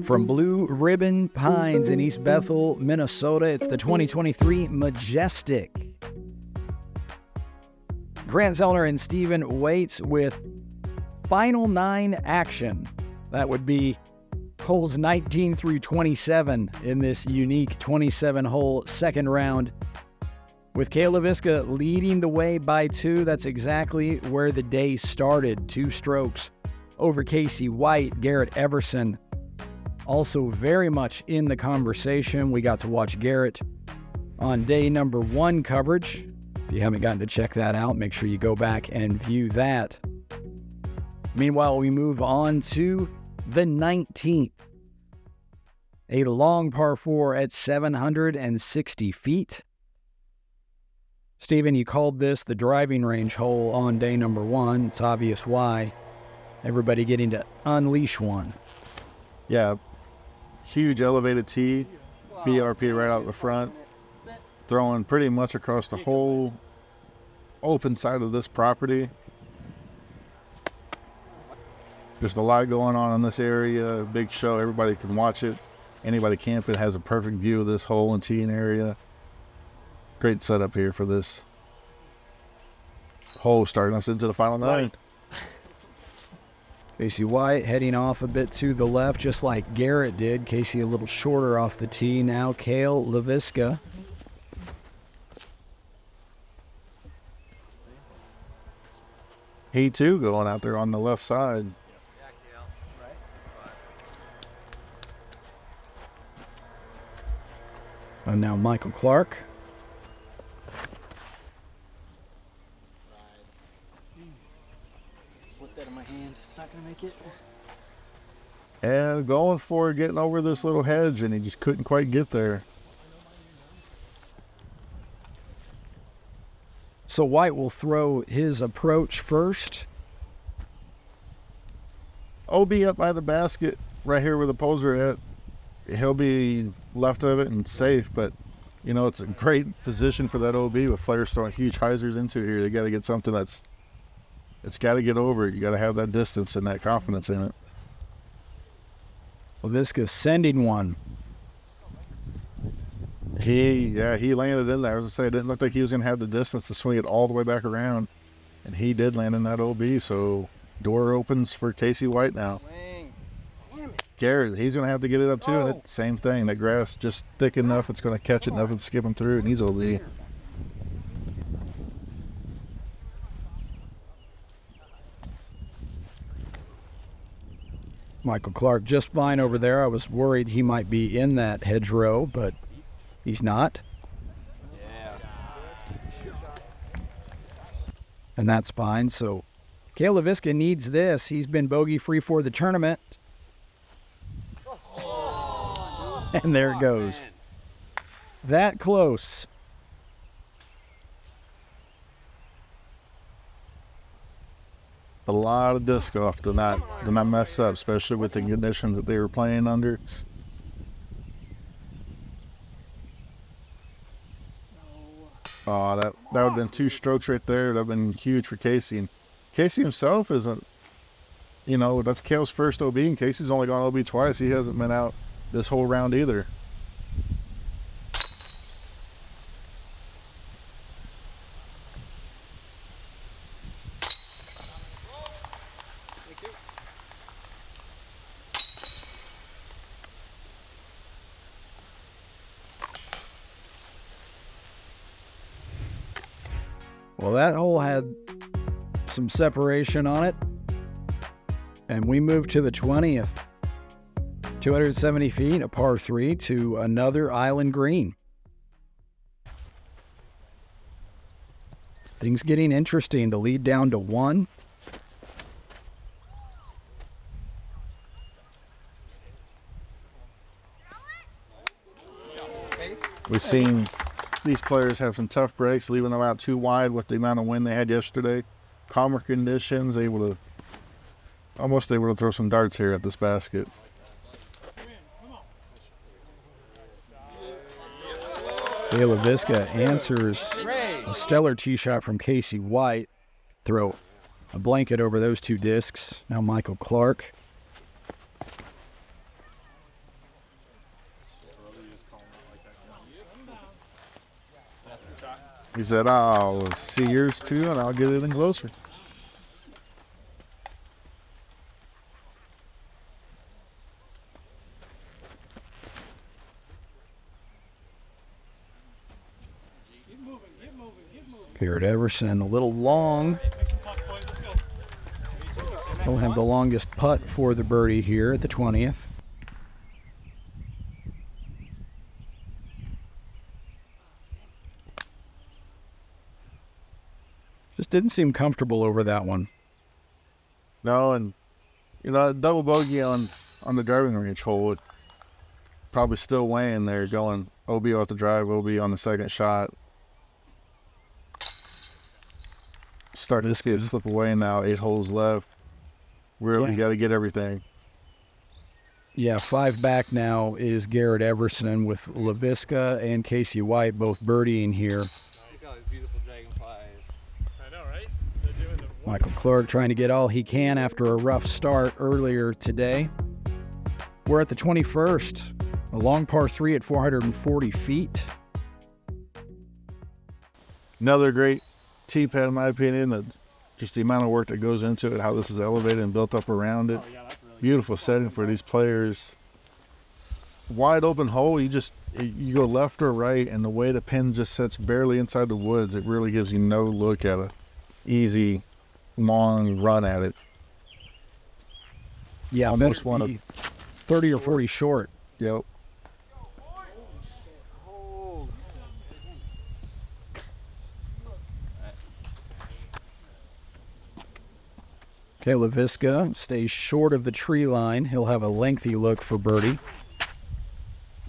From Blue Ribbon Pines in East Bethel, Minnesota, it's the 2023 Majestic. Grant Zellner and Stephen Waits with Final 9 action. That would be holes 19 through 27 in this unique 27-hole second round. With Cale Leiviska leading the way by 2, that's exactly where the day started. 2 strokes over Casey White. Garett Everson also very much in the conversation. We got to watch Garett on day number 1 coverage. If you haven't gotten to check that out, make sure you go back and view that. Meanwhile, we move on to the 19th. A long par 4 at 760 feet. Stephen, you called this the driving range hole on day number 1. It's obvious why. Everybody getting to unleash one. Yeah, huge elevated tee, BRP right out the front, throwing pretty much across the whole open side of this property. There's a lot going on in this area, big show, everybody can watch it. Anybody camping has a perfect view of this hole and teeing area. Great setup here for this hole starting us into the final 9. Casey White heading off a bit to the left, just like Garett did. Casey a little shorter off the tee. Now Cale Leiviska. He too going out there on the left side. And now Michael Clark. Slipped out of my hand. It's not going to make it. And going for it, getting over this little hedge, and he just couldn't quite get there. So White will throw his approach first. OB up by the basket, right here where the poles are at. He'll be left of it and safe, but, you know, it's a great position for that OB with players throwing huge hyzers into here. They got to get something it's got to get over it. You got to have that distance and that confidence in it. Leiviska sending one. He landed in there. As I say, it didn't look like he was going to have the distance to swing it all the way back around, and he did land in that OB, so door opens for Casey White now. Garett, he's going to have to get it up too, and it's the same thing. That grass just thick enough, it's going to catch it, nothing to skip him through, and he's OB. Michael Clark just fine over there. I was worried he might be in that hedgerow, but he's not. And that's fine. So Cale Leiviska needs this. He's been bogey-free for the tournament. And there it goes. That close. A lot of disc golf to not mess up, especially with the conditions that they were playing under. Oh, that would have been 2 strokes right there. That would have been huge for Casey. And Casey himself isn't, you know, that's Cale's first OB, and Casey's only gone OB twice. He hasn't been out this whole round either. Well, that hole had some separation on it. And we moved to the 20th. 270 feet, a par 3 to another island green. Things getting interesting. The lead down to 1. We've seen these players have some tough breaks, leaving them out too wide with the amount of wind they had yesterday. Calmer conditions, almost able to throw some darts here at this basket. Cale Leiviska answers a stellar tee shot from Casey White. Throw a blanket over those 2 discs. Now Michael Clark. He said, I'll see yours too, and I'll get it in closer. Garett Everson a little long. He'll have the longest putt for the birdie here at the 20th. Just didn't seem comfortable over that one. No, and double bogey on the driving range hole, probably still weighing there, going OB off the drive, OB on the second shot. Starting to skip, slip away now. 8 holes left. Really got to get everything. Yeah, 5 back now is Garett Everson with Leiviska and Casey White both birdieing here. Look at all these beautiful dragonflies. I know, right? They're doing the Michael Clark trying to get all he can after a rough start earlier today. We're at the 21st, a long par 3 at 440 feet. Another great tee pad, in my opinion. Just the amount of work that goes into it, how this is elevated and built up around it. Oh, yeah, that's really Beautiful setting for these players. Wide open hole, you go left or right, and the way the pin just sets barely inside the woods, it really gives you no look at a easy, long run at it. Yeah, Almost want to 30 or 40 short. Yep. Cale Leiviska stays short of the tree line. He'll have a lengthy look for birdie.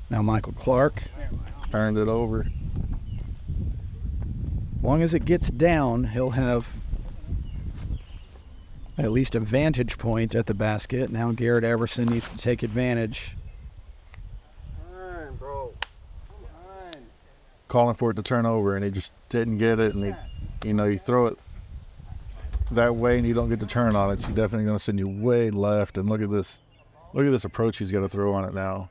Now Michael Clark. Turned it over. As long as it gets down, he'll have at least a vantage point at the basket. Now Garett Everson needs to take advantage. Come on, bro. Come on. Calling for it to turn over, and he just didn't get it. And you throw it that way and you don't get to turn on it, so you're definitely going to send you way left. And look at this approach he's got to throw on it now.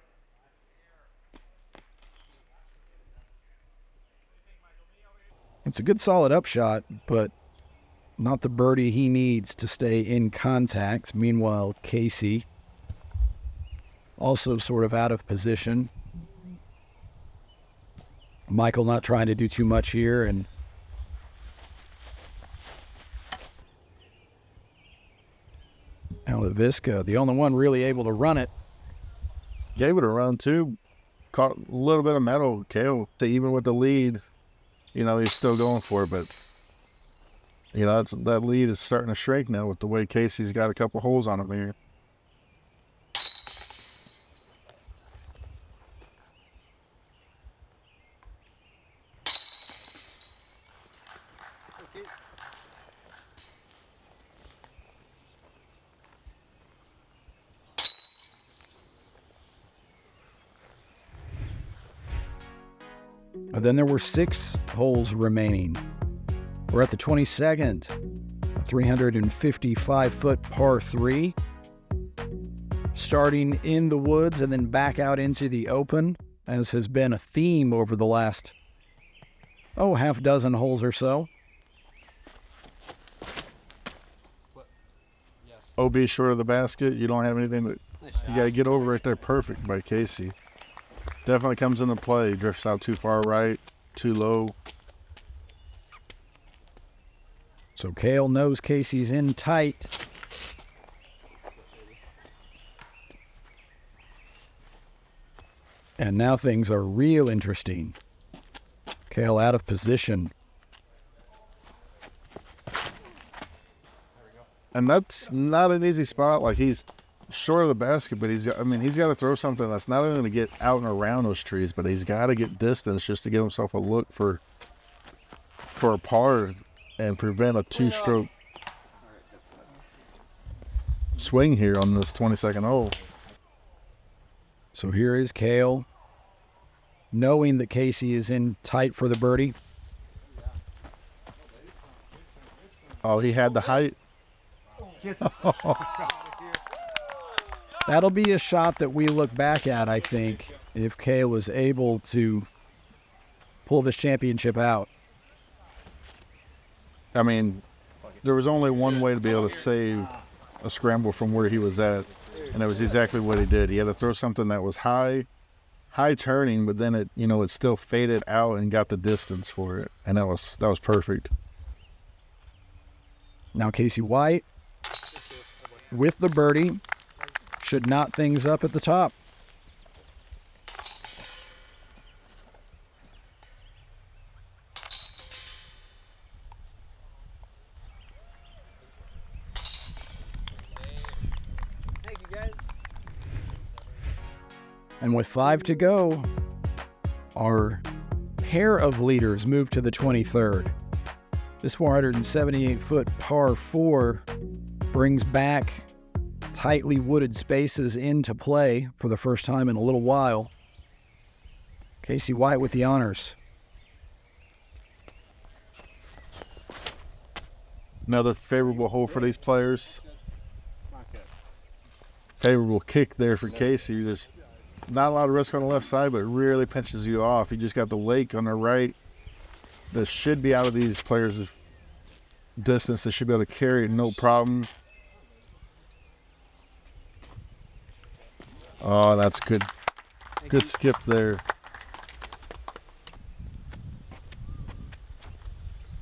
It's a good solid upshot, but not the birdie he needs to stay in contact. Meanwhile, Casey also sort of out of position. Michael not trying to do too much here, and now Leiviska, the only one really able to run it. Gave it a run too. Caught a little bit of metal. Cale, even with the lead, he's still going for it, but that lead is starting to shrink now with the way Casey's got a couple holes on him here. And then there were 6 holes remaining. We're at the 22nd, a 355-foot par 3. Starting in the woods and then back out into the open, as has been a theme over the last, half dozen holes or so. Yes. OB short of the basket. You don't have anything that you got to get over right there. Perfect by Casey. Definitely comes into play. Drifts out too far right, too low. So Cale knows Casey's in tight. And now things are real interesting. Cale out of position. And that's not an easy spot. Like, he's short of the basket, but he's got to throw something that's not only going to get out and around those trees, but he's got to get distance just to give himself a look for a par and prevent a 2-stroke swing here on this 22nd hole. So here is Cale, knowing that Casey is in tight for the birdie. Oh, he had the height. That'll be a shot that we look back at, I think, if Cale was able to pull this championship out. I mean, there was only one way to be able to save a scramble from where he was at, and it was exactly what he did. He had to throw something that was high turning, but then it still faded out and got the distance for it, and that was perfect. Now Casey White with the birdie should knot things up at the top. And with 5 to go, our pair of leaders move to the 23rd. This 478-foot par 4 brings back tightly wooded spaces into play for the first time in a little while. Casey White with the honors. Another favorable hole for these players. Favorable kick there for Casey. There's not a lot of risk on the left side, but it really pinches you off. You just got the lake on the right. This should be out of these players' distance. They should be able to carry it, no problem. Oh, that's good. Good skip there.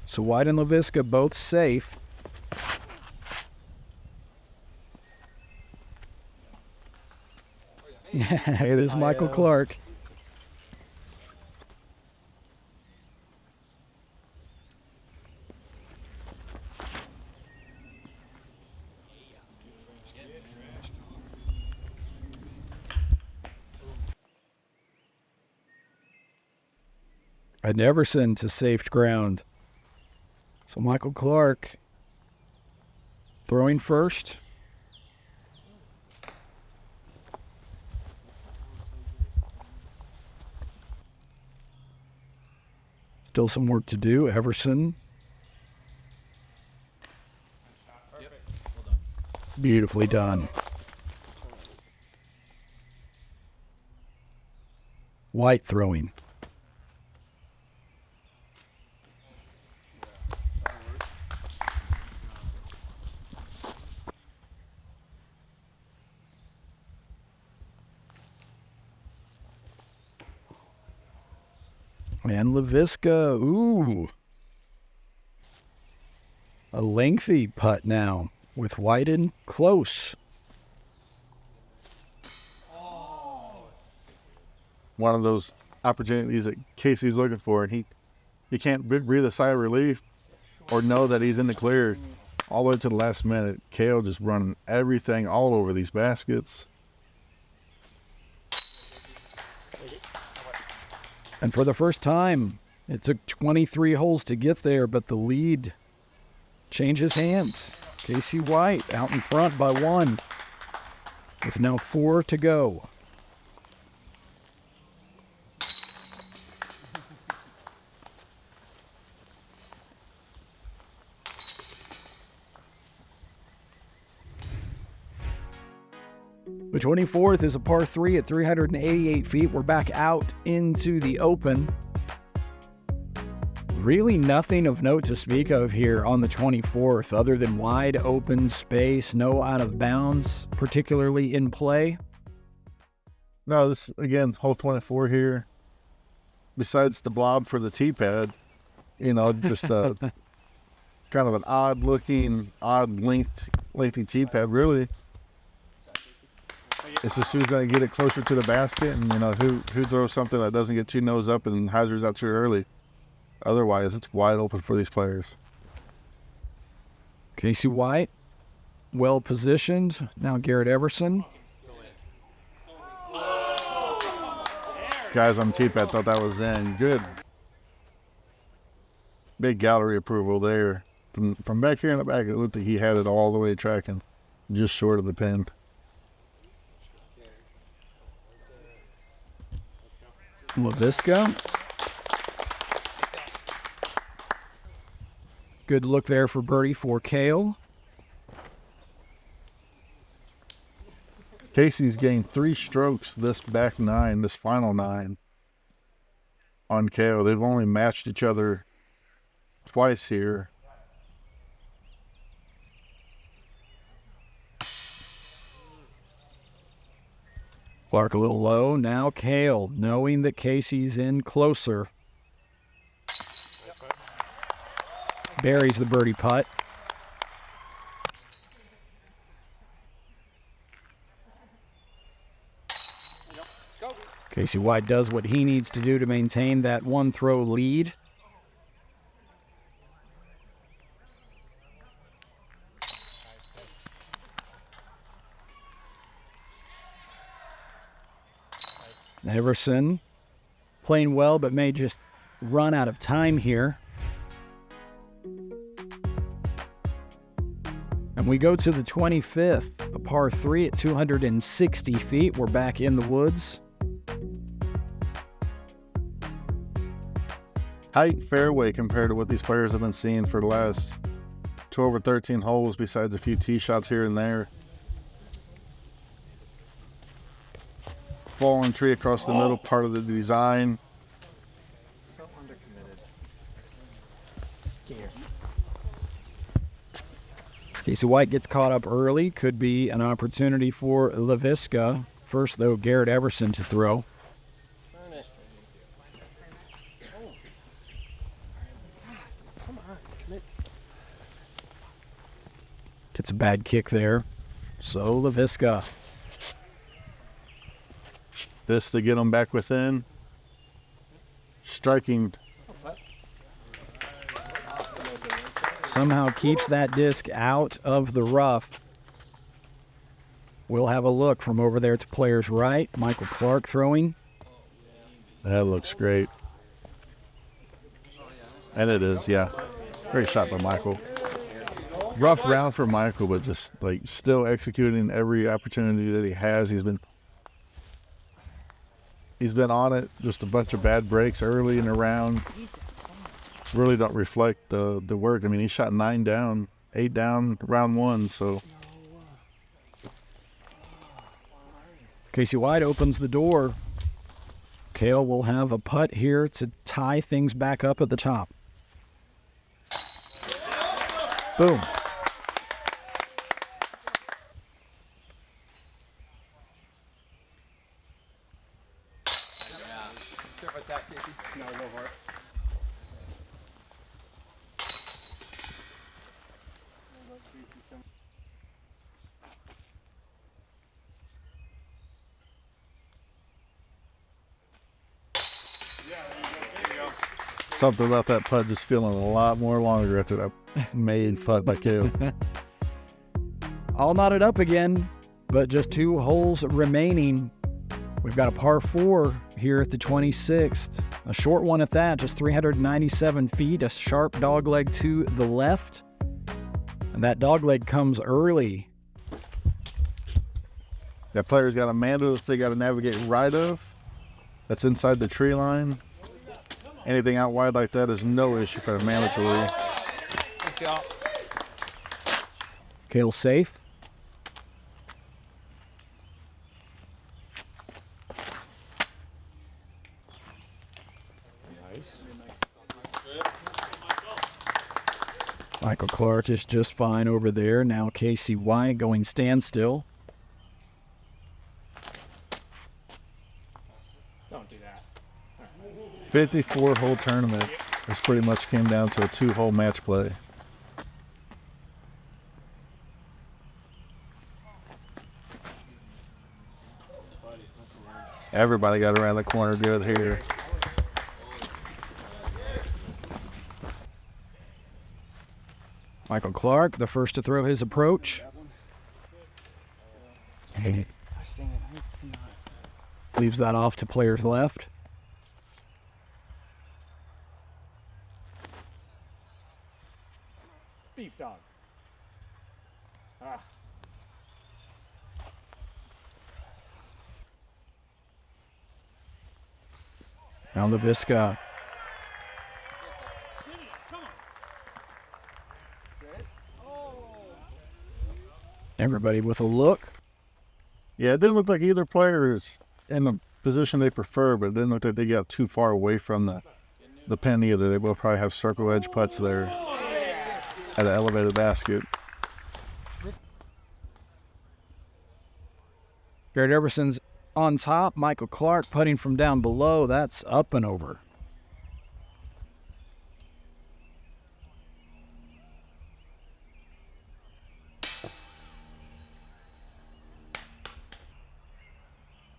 So White and Leiviska both safe. It is Michael Clark. And Everson to safe ground. So Michael Clark throwing first. Still some work to do. Everson. Beautifully done. White throwing. And Leiviska, ooh. A lengthy putt now with White in close. One of those opportunities that Casey's looking for, and he can't breathe a sigh of relief or know that he's in the clear all the way to the last minute. Cale just running everything all over these baskets. And for the first time, it took 23 holes to get there, but the lead changes hands. Casey White out in front by 1 with now 4 to go. The 24th is a par 3 at 388 feet. We're back out into the open. Really nothing of note to speak of here on the 24th other than wide open space, no out of bounds, particularly in play. No, this, again, hole 24 here. Besides the blob for the tee pad, just a kind of an odd-looking, lengthy tee pad, really. It's just who's going to get it closer to the basket, and who throws something that doesn't get too nose up and hazards out too early. Otherwise, it's wide open for these players. Casey White, well positioned. Now Garett Everson. Guys on the tee pad thought that was in. Good. Big gallery approval there. From back here in the back, it looked like he had it all the way tracking, just short of the pin. Leiviska. Good look there for birdie for Cale. Casey's gained 3 strokes this final 9 on Cale. They've only matched each other twice here. Clark a little low. Now Cale, knowing that Casey's in closer. Buries the birdie putt. Casey White does what he needs to do to maintain that one-throw lead. Everson playing well, but may just run out of time here. And we go to the 25th, a par 3 at 260 feet. We're back in the woods. Tight fairway compared to what these players have been seeing for the last 12 or 13 holes, besides a few tee shots here and there. Fallen tree across the middle, part of the design. So undercommitted. Scared. Casey White gets caught up early. Could be an opportunity for Leiviska. First, though, Garett Everson to throw. Ernest. Oh. Come on, commit. Gets a bad kick there. So Leiviska. This to get them back within. Striking. Somehow keeps that disc out of the rough. We'll have a look from over there to players right. Michael Clark throwing. That looks great. And it is, yeah. Great shot by Michael. Rough round for Michael, but just like still executing every opportunity that he has. He's been on it. Just a bunch of bad breaks early in the round. Really don't reflect the work. I mean, he shot 9 down, 8 down round 1, so. Casey White opens the door. Cale will have a putt here to tie things back up at the top. Boom. No, go for it. Something about that putt just feeling a lot more longer after that made putt by Cale. All knotted up again, but just 2 holes remaining. We've got a par 4 here at the 26th. A short one at that, just 397 feet, a sharp dogleg to the left. And that dogleg comes early. That player's got a mandrel that they got to navigate right of. That's inside the tree line. Anything out wide like that is no issue for a mandatory. Thanks, y'all. Cale safe. Michael Clark is just fine over there. Now Casey White going standstill. Don't do that. 54-hole tournament. This pretty much came down to a 2-hole match play. Everybody got around the corner good here. Michael Clark, the first to throw his approach. Leaves that off to players left. Beef dog. Ah. Now Leiviska. Everybody with a look. Yeah, it didn't look like either player is in the position they prefer, but it didn't look like they got too far away from the pin either. They both probably have circle edge putts there at an elevated basket. Garett Everson's on top. Michael Clark putting from down below. That's up and over.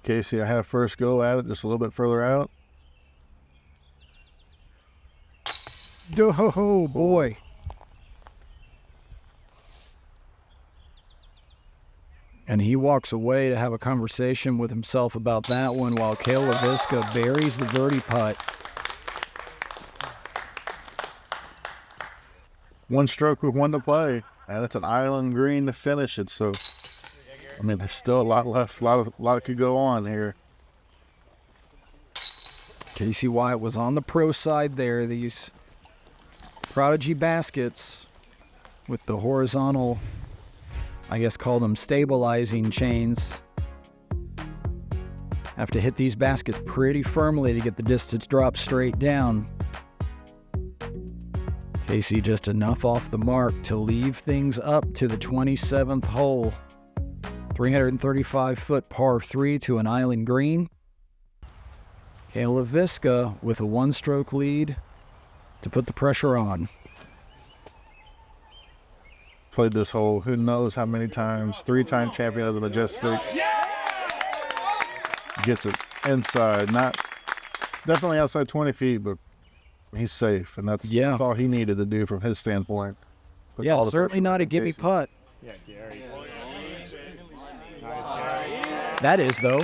Casey, I have first go at it just a little bit further out. Oh, boy. And he walks away to have a conversation with himself about that one while Cale Leiviska buries the birdie putt. One stroke with one to play, and it's an island green to finish it. So, I mean, there's still a lot left. A lot could go on here. Casey White was on the pro side there. These Prodigy baskets with the horizontal, I guess call them stabilizing chains. Have to hit these baskets pretty firmly to get the distance drop straight down. Casey just enough off the mark to leave things up to the 27th hole. 335-foot par 3 to an island green. Cale Leiviska with a one-stroke lead to put the pressure on. Played this hole who knows how many times. 3-time champion of the Majestic. Gets it inside. Not definitely outside 20 feet, but he's safe. And that's all he needed to do from his standpoint. Puts all the certainly pressure not a on gimme Casey. putt. Yeah, Gary. Nice, Gary. That is, though.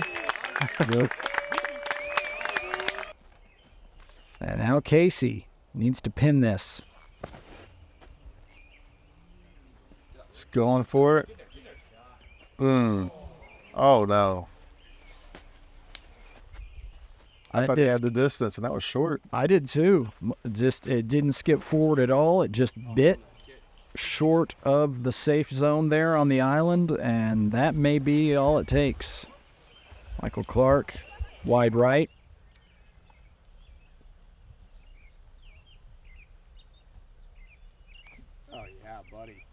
And now Casey needs to pin this. It's going for it. Oh, no. I thought he had the distance, and that was short. I did too. It didn't skip forward at all. It just bit short of the safe zone there on the island, and that may be all it takes. Michael Clark, wide right. Oh, yeah, buddy.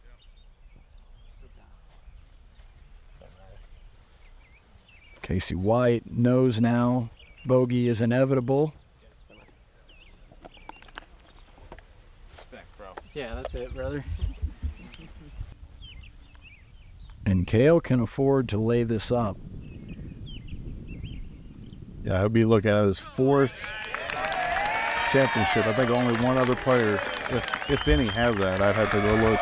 Casey White knows now bogey is inevitable. Thanks, bro. Yeah, that's it, brother. And Cale can afford to lay this up. Yeah, he'll be looking at his 4th championship. I think only one other player, if any, have that. I'd have to go look.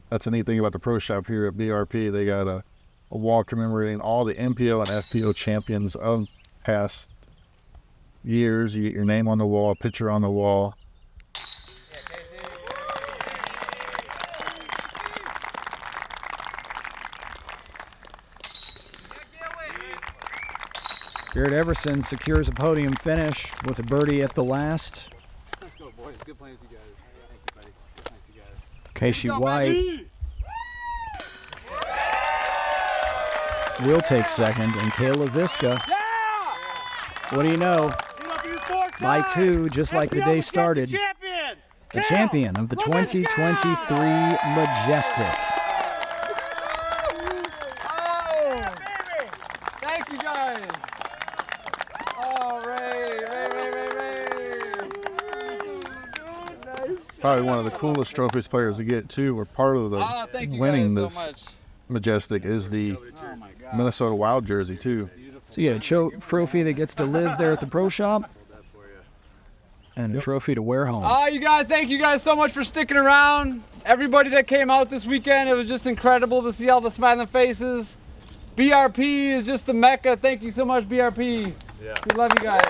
That's a neat thing about the pro shop here at BRP. They got a wall commemorating all the MPO and FPO champions of past years. You get your name on the wall, a picture on the wall. Garett Everson secures a podium finish with a birdie at the last. Let's go, boys. Good playing with you guys. Thank you, buddy. Good playing with you guys. Casey White will take second, and Cale Leiviska, what do you know, by 2, just like the day started, the champion of the 2023 Majestic. Thank you, guys. Oh, Ray. Probably one of the coolest trophies players to get, too. We're part of the Thank you winning guys this so much. Majestic is the Minnesota Wild jersey, too. So you get a trophy that gets to live there at the pro shop, and a trophy to wear home. You guys, thank you guys so much for sticking around. Everybody that came out this weekend, it was just incredible to see all the smiling faces. BRP is just the mecca. Thank you so much, BRP. Yeah. We love you guys.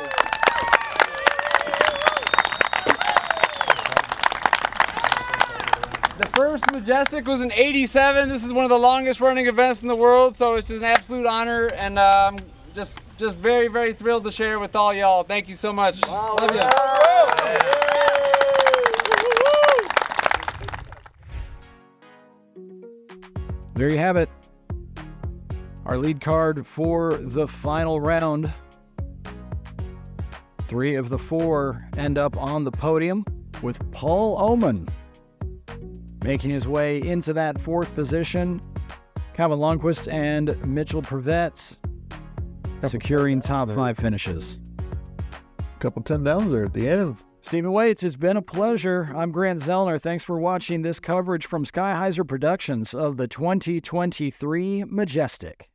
The first Majestic was in '87. This is one of the longest running events in the world, so it's just an absolute honor, and I'm just very, very thrilled to share with all y'all. Thank you so much. Love you. There you have it. Our lead card for the final round. 3 of the 4 end up on the podium, with Paul Oman making his way into that 4th position Calvin Lundquist and Mitchell Prevett securing top 5 finishes. Couple 10 downs there at the end. Stephen Waits, it's been a pleasure. I'm Grant Zellner. Thanks for watching this coverage from Skyheiser Productions of the 2023 Majestic.